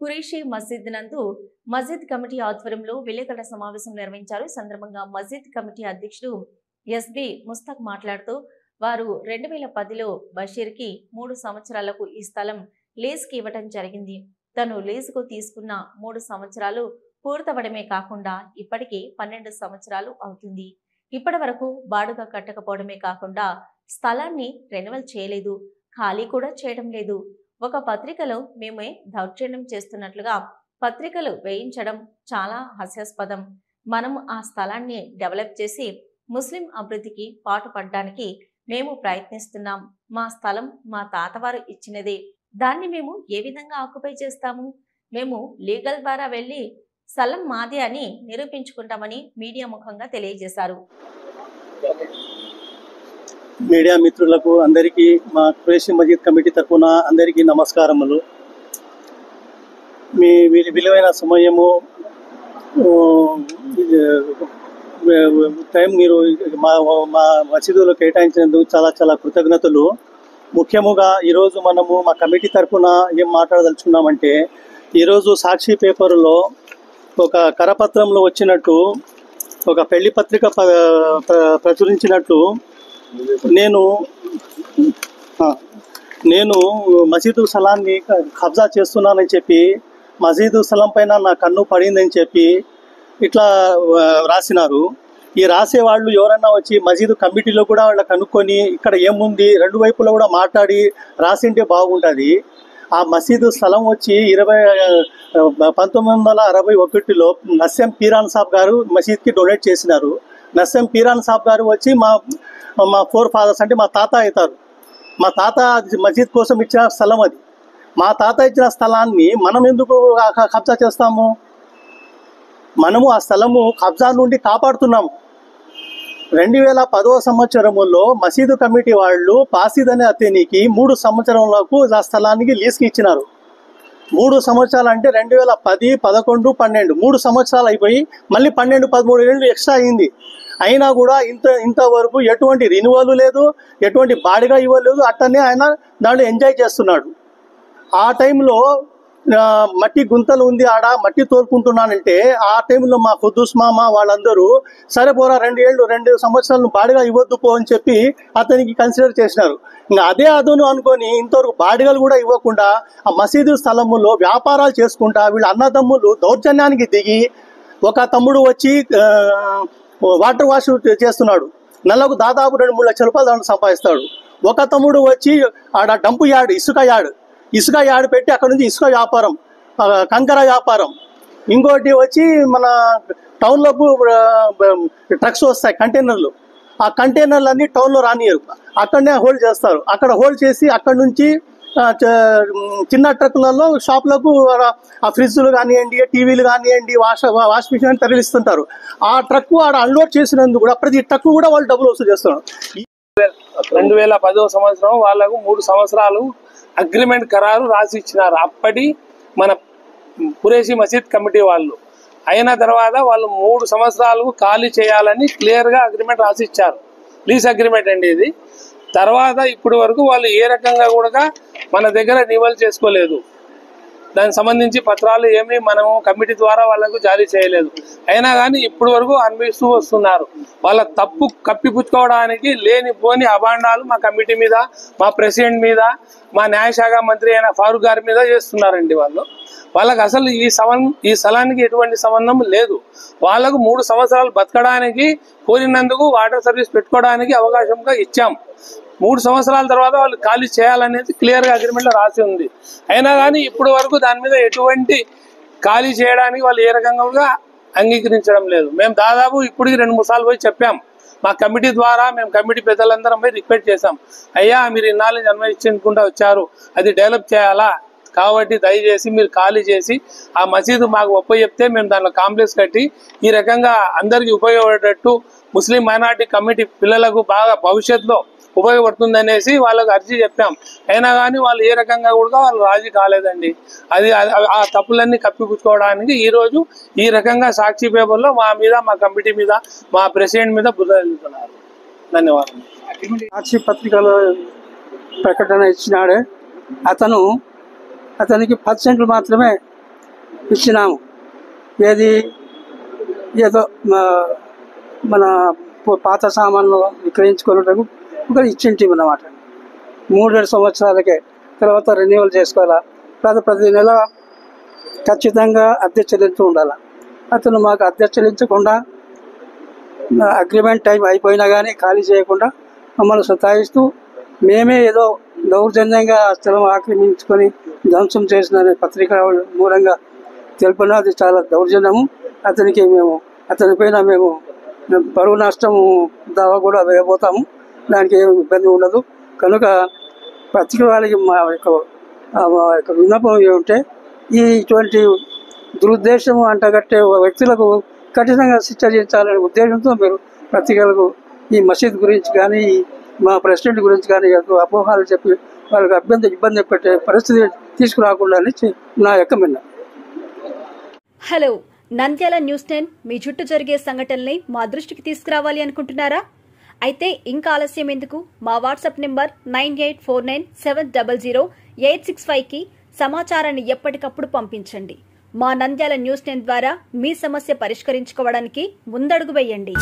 ఖురేషీ మస్జిద్ నందు మస్జిద్ కమిటీ ఆధ్వర్యంలో విలేకరుల సమావేశం నిర్వహించారు. సందర్భంగా మస్జిద్ కమిటీ అధ్యక్షుడు ఎస్బి ముస్తాక్ మాట్లాడుతూ వారు 2010లో బషీర్కి 3 సంవత్సరాలకు ఈ స్థలం లీజుకి ఇవ్వడం జరిగింది. తను లీజుకు తీసుకున్న 3 సంవత్సరాలు పూర్తవడమే కాకుండా ఇప్పటికీ 12 సంవత్సరాలు అవుతుంది. ఇప్పటి వరకు బాడుగ కట్టకపోవడమే కాకుండా స్థలాన్ని రెన్యువల్ చేయలేదు, ఖాళీ కూడా చేయడం లేదు. ఒక పత్రికలో మేమే దౌర్జన్యం చేస్తున్నట్లుగా పత్రికలు వేయించడం చాలా హాస్యాస్పదం. మనం ఆ స్థలాన్ని డెవలప్ చేసి ముస్లిం అభివృద్ధికి పాటుపడడానికి మేము ప్రయత్నిస్తున్నాం. మా స్థలం మా తాతవారు ఇచ్చినదే. దాన్ని మేము ఏ విధంగా ఆక్యుపై చేస్తాము? మేము లీగల్ ద్వారా వెళ్ళి స్థలం మాదే అని నిరూపించుకుంటామని మీడియా ముఖంగా తెలియజేశారు. మీడియా మిత్రులకు అందరికీ మా ఖురేషీ మస్జిద్ కమిటీ తరఫున అందరికీ నమస్కారములు. మీ విలువైన సమయము టైం మీరు మా మసీదులో కేటాయించినందుకు చాలా చాలా కృతజ్ఞతలు. ముఖ్యముగా ఈరోజు మనము మా కమిటీ తరఫున ఏం మాట్లాడదలుచుకున్నామంటే, ఈరోజు సాక్షి పేపర్లో ఒక కరపత్రంలో వచ్చినట్టు ఒక పెళ్లి పత్రిక ప్రచురించినట్టు నేను మసీదు స్థలాన్ని కబ్జా చేస్తున్నానని చెప్పి, మసీదు స్థలం పైన నా కన్ను పడిందని చెప్పి ఇట్లా రాసినారు. ఈ రాసేవాళ్ళు ఎవరన్నా వచ్చి మసీదు కమిటీలో కూడా వాళ్ళ కనుక్కొని ఇక్కడ ఏముంది రెండు వైపులా కూడా మాట్లాడి రాసింటే బాగుంటుంది. ఆ మసీదు స్థలం వచ్చి 1961లో నస్యం పీరాన్ సాబ్ గారు మసీద్కి డొనేట్ చేసినారు. నస్యం పీరాన్ సాబ్ గారు వచ్చి మా ఫోర్ ఫాదర్స్ అంటే మా తాత అవుతారు. మా తాత మసీద్ కోసం ఇచ్చిన స్థలం అది. మా తాత ఇచ్చిన స్థలాన్ని మనం ఎందుకు కబ్జా చేస్తాము? మనము ఆ స్థలము కబ్జా నుండి కాపాడుతున్నాము. 2010వ సంవత్సరంలో మసీదు కమిటీ వాళ్ళు పాసిద్ అనే అతనికి 3 సంవత్సరాలకు ఆ స్థలానికి లీజ్కి ఇచ్చినారు. 3 సంవత్సరాలు అంటే 2010, 11, 12 3 సంవత్సరాలు అయిపోయి మళ్ళీ 12, 13 ఏళ్ళు ఎక్స్ట్రా అయింది. అయినా కూడా ఇంతవరకు ఎటువంటి రిన్యువల్ లేదు, ఎటువంటి బాడిగా ఇవ్వలేదు. అట్టనే ఆయన దాంట్లో ఎంజాయ్ చేస్తున్నాడు. ఆ టైంలో మట్టి గుంతలు ఉంది, ఆడ మట్టి తోలుకుంటున్నానంటే ఆ టైంలో మా ఖుద్దూస్ మామ వాళ్ళందరూ సరే పోరా 2 సంవత్సరాలు బాడిగా ఇవ్వద్దు పో అని చెప్పి అతనికి కన్సిడర్ చేసినారు. ఇంకా అదే అదను అనుకొని ఇంతవరకు బాడిగలు కూడా ఇవ్వకుండా ఆ మసీదు స్థలములో వ్యాపారాలు చేసుకుంటా వీళ్ళ అన్నదమ్ములు దౌర్జన్యానికి దిగి, ఒక తమ్ముడు వచ్చి వాటర్ వాష్ చేస్తున్నాడు, నెలకు దాదాపు 2-3 లక్షల రూపాయలు దాంట్లో సంపాదిస్తాడు. ఒక తమ్ముడు వచ్చి ఆడ డంపు యార్డ్ ఇసుక యార్డ్ పెట్టి అక్కడ నుంచి ఇసుక వ్యాపారం, కంకర వ్యాపారం. ఇంకోటి వచ్చి మన టౌన్లోకి ట్రక్స్ వస్తాయి, కంటైనర్లు. ఆ కంటైనర్లు అన్నీ టౌన్లో రానియరు, అక్కడనే హోల్డ్ చేస్తారు. అక్కడ హోల్డ్ చేసి అక్కడ నుంచి చిన్న ట్రక్కులలో షాపులకు ఆ ఫ్రిడ్జ్లు కానివ్వండి, టీవీలు కానివ్వండి, వాష్ మిషన్ తరలిస్తుంటారు. ఆ ట్రక్ ఆడ అన్లోడ్ చేసినందుకు కూడా ప్రతి ట్రక్ కూడా వాళ్ళు డబ్బులు వసూలు చేస్తున్నారు. 2010వ సంవత్సరం వాళ్ళకు 3 సంవత్సరాలు అగ్రిమెంట్ ఖరారు రాసి ఇచ్చినారు. అప్పటి మన ఖురేషీ మసీద్ కమిటీ వాళ్ళు అయిన తర్వాత వాళ్ళు 3 సంవత్సరాలు ఖాళీ చేయాలని క్లియర్గా అగ్రిమెంట్ రాసి ఇచ్చారు. లీజ్ అగ్రిమెంట్ అండి ఇది. తర్వాత ఇప్పటి వరకు వాళ్ళు ఏ రకంగా కూడా మన దగ్గర రివల్ చేసుకోలేదు. దానికి సంబంధించి పత్రాలు ఏమీ మనము కమిటీ ద్వారా వాళ్ళకు జారీ చేయలేదు. అయినా కానీ ఇప్పటి వరకు అనుభవిస్తూ వస్తున్నారు. వాళ్ళ తప్పు కప్పిపుచ్చుకోవడానికి లేనిపోని అభాండాలు మా కమిటీ మీద, మా ప్రెసిడెంట్ మీద, మా న్యాయశాఖ మంత్రి అయిన ఫారూక్ గారి మీద చేస్తున్నారండి. వాళ్ళకు అసలు ఈ స్థలానికి ఎటువంటి సంబంధం లేదు. వాళ్ళకు 3 సంవత్సరాలు బతకడానికి కోరినందుకు వాటర్ సర్వీస్ పెట్టుకోవడానికి అవకాశంగా ఇచ్చాం. 3 సంవత్సరాల తర్వాత వాళ్ళు ఖాళీ చేయాలనేది క్లియర్గా అగ్రిమెంట్లో రాసి ఉంది. అయినా కానీ ఇప్పటి వరకు దాని మీద ఎటువంటి ఖాళీ చేయడానికి వాళ్ళు ఏ రకంగా అంగీకరించడం లేదు. మేము దాదాపు ఇప్పటికి 2-3 సార్లు పోయి చెప్పాం. మా కమిటీ ద్వారా మేము కమిటీ పెద్దలందరం పోయి రిక్వెస్ట్ చేశాం. అయ్యా మీరు ఇన్నాళ్ళు జన్మించుకుంటూ వచ్చారు, అది డెవలప్ చేయాలా, కాబట్టి దయచేసి మీరు ఖాళీ చేసి ఆ మసీదు మాకు చెప్తే మేము దాంట్లో కాంప్లెక్స్ కట్టి ఈ రకంగా అందరికీ ఉపయోగపడేటట్టు ముస్లిం మైనార్టీ కమిటీ పిల్లలకు బాగా భవిష్యత్తులో ఉపయోగపడుతుంది అనేసి వాళ్ళకు అర్జీ చెప్పాం. అయినా కానీ వాళ్ళు ఏ రకంగా కూడా వాళ్ళు రాజీ కాలేదండి. అది ఆ తప్పులన్నీ కప్పిపుచ్చుకోవడానికి ఈరోజు ఈ రకంగా సాక్షి పేపర్లో మా మీద, మా కమిటీ మీద, మా ప్రెసిడెంట్ మీద బురద జల్లుతున్నారు. ధన్యవాదాలు. సాక్షి పత్రికలో ప్రకటన ఇచ్చినాడే అతనికి 10 సెంట్లు మాత్రమే ఇచ్చినాము. ఏది ఏదో మన పాత సామాన్లు విక్రయించుకున్నట్టు ఒక ఇచ్చింటివి అన్నమాట. 3-7 సంవత్సరాలకే. తర్వాత రెన్యువల్ చేసుకోవాలా, ప్రతి నెల ఖచ్చితంగా అద్దె చెల్లించి ఉండాలి. అతను మాకు అద్దె చెల్లించకుండా అగ్రిమెంట్ టైం అయిపోయినా కానీ ఖాళీ చేయకుండా మమ్మల్ని సతాయిస్తూ మేమే ఏదో దౌర్జన్యంగా స్థలం ఆక్రమించుకొని ధ్వంసం చేసిన పత్రిక మూలంగా తెలిపిన అది చాలా దౌర్జన్యము. అతనిపైన మేము పరువు నష్టము దావా కూడా వేయబోతాము. దానికి ఏమి ఇబ్బంది ఉండదు. కనుక పత్రిక వాళ్ళకి మా యొక్క విన్నపం ఏమంటే ఇటువంటి దురుద్దేశం అంటగట్టే వ్యక్తులకు కఠినంగా శిక్షించాలనే ఉద్దేశంతో మీరు పత్రికలకు ఈ మసీద్ గురించి కానీ మా ప్రెసిడెంట్ గురించి కానీ అపోహాలు చెప్పి వాళ్ళకి ఇబ్బంది పెట్టే పరిస్థితి తీసుకురాకుండా నా యొక్క మిన్న. హలో, నంద్యాల న్యూస్ 10 మీ చుట్టూ జరిగే సంఘటనల్ని మా దృష్టికి తీసుకురావాలి అనుకుంటున్నారా? అయితే ఇంకా ఆలస్యం ఎందుకు? మా వాట్సాప్ నెంబర్ 9849700865కి సమాచారాన్ని ఎప్పటికప్పుడు పంపించండి. మా నంద్యాల న్యూస్ 10 ద్వారా మీ సమస్య పరిష్కరించుకోవడానికి ముందడుగు వేయండి.